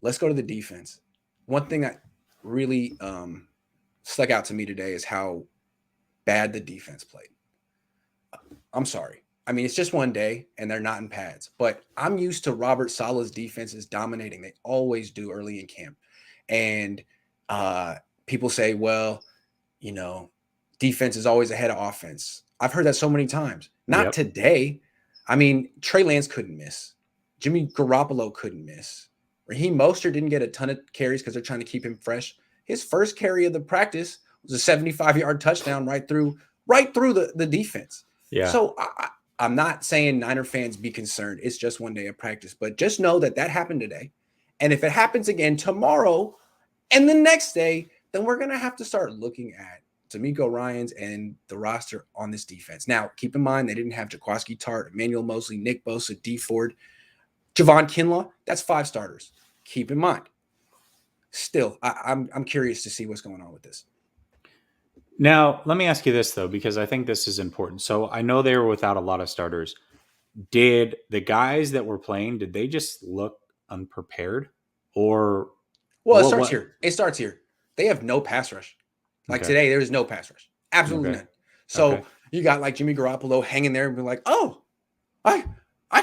let's go to the defense. One thing that really stuck out to me today is how bad the defense played. I'm sorry. I mean, it's just one day and they're not in pads, but I'm used to Robert Saleh's defenses dominating. They always do early in camp. And uh, people say, well, you know, defense is always ahead of offense. I've heard that so many times. Not Yep. today. I mean, Trey Lance couldn't miss. Jimmy Garoppolo couldn't miss. Raheem Mostert didn't get a ton of carries because they're trying to keep him fresh. His first carry of the practice was a 75-yard touchdown right through the defense. Yeah. So I'm not saying Niner fans be concerned. It's just one day of practice, but just know that happened today. And if it happens again tomorrow and the next day, then we're going to have to start looking at D'Amico Ryans and the roster on this defense. Now, keep in mind, they didn't have Jaquiski Tart, Emmanuel Mosley, Nick Bosa, D Ford, Javon Kinlaw. That's 5 starters. Keep in mind. Still, I'm curious to see what's going on with this. Now, let me ask you this, though, because I think this is important. So I know they were without a lot of starters. Did the guys that were playing, did they just look unprepared? Or Well, it what? starts What? here. It starts here. They have no pass rush. Like Okay. today, there is no pass rush. Absolutely Okay. none. Okay. So you got like Jimmy Garoppolo hanging there and be like, oh, I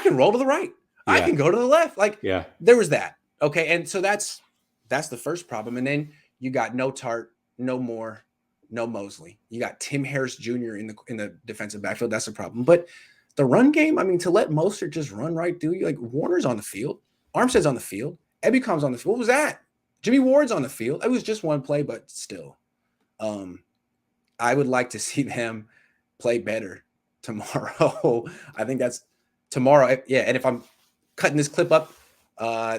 can roll to the right. I Yeah. can go to the left. Like Yeah. there was that. Okay. And so that's the first problem. And then you got no Tart, no Moore, no Mosley. You got Tim Harris Jr. in the defensive backfield. That's a problem. But the run game, I mean, to let Mostert just run right through you, like Warner's on the field, Armstead's on the field, Ebicom's on the field. What was that? Jimmy Ward's on the field. It was just one play, but still. I would like to see them play better tomorrow. I think that's tomorrow. Yeah, and if I'm cutting this clip up,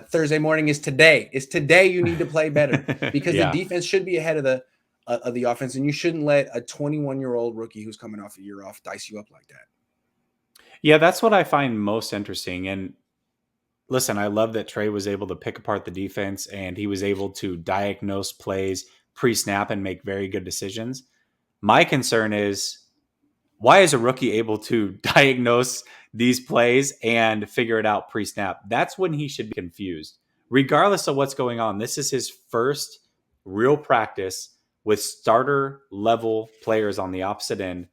Thursday morning is today. It's today you need to play better because the Yeah. defense should be ahead of the offense, and you shouldn't let a 21-year-old rookie who's coming off a year off dice you up like that. Yeah, that's what I find most interesting. And listen, I love that Trey was able to pick apart the defense and he was able to diagnose plays pre-snap and make very good decisions. My concern is, why is a rookie able to diagnose these plays and figure it out pre-snap? That's when he should be confused. Regardless of what's going on, this is his first real practice with starter level players on the opposite end.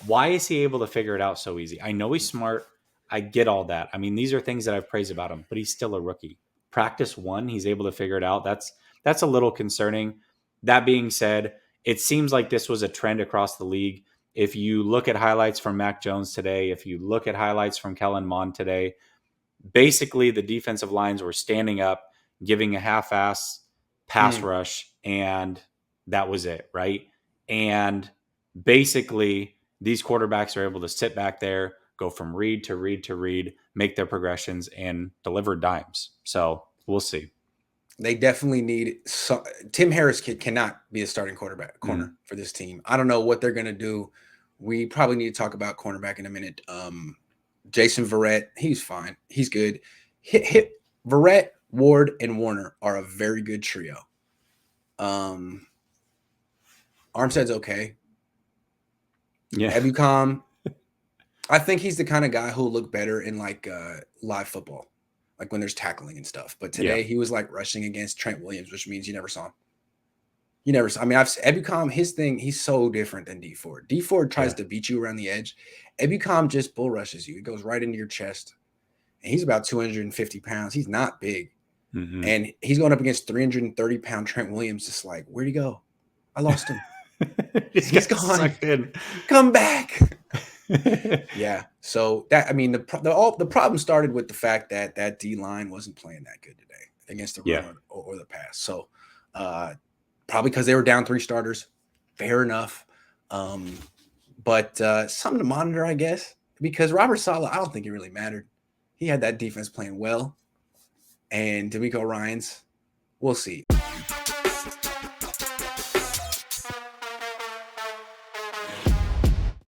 Why is he able to figure it out so easy? I know he's smart. I get all that. I mean, these are things that I've praised about him, but he's still a rookie. Practice one, he's able to figure it out. That's a little concerning. That being said, it seems like this was a trend across the league. If you look at highlights from Mac Jones today, if you look at highlights from Kellen Mond today, basically the defensive lines were standing up, giving a half-ass pass rush, and that was it, right? And basically these quarterbacks are able to sit back there, go from read to read to read, make their progressions, and deliver dimes. So we'll see. They definitely need Tim Harris cannot be a starting corner for this team. I don't know what they're going to do. We probably need to talk about cornerback in a minute. Jason Verrett, he's fine. He's good. Verrett, Ward, and Warner are a very good trio. Armstead's okay. Yeah. Ebukam, I think he's the kind of guy who'll look better in like live football, like when there's tackling and stuff. But today he was like rushing against Trent Williams, which means you never saw him. You never saw. I mean, Ebukam, his thing, he's so different than D Ford. D Ford tries to beat you around the edge. Ebukam just bull rushes you. It goes right into your chest. And he's about 250 pounds. He's not big. Mm-hmm. And he's going up against 330-pound Trent Williams. Just like, where'd he go? I lost him. He's gone. Come back. Yeah. So that, I mean, the problem started with the fact that that D line wasn't playing that good today against the run or the pass. So probably because they were down 3 starters. Fair enough. But something to monitor, I guess, because Robert Saleh, I don't think it really mattered. He had that defense playing well. And D'Amico Ryans, we'll see.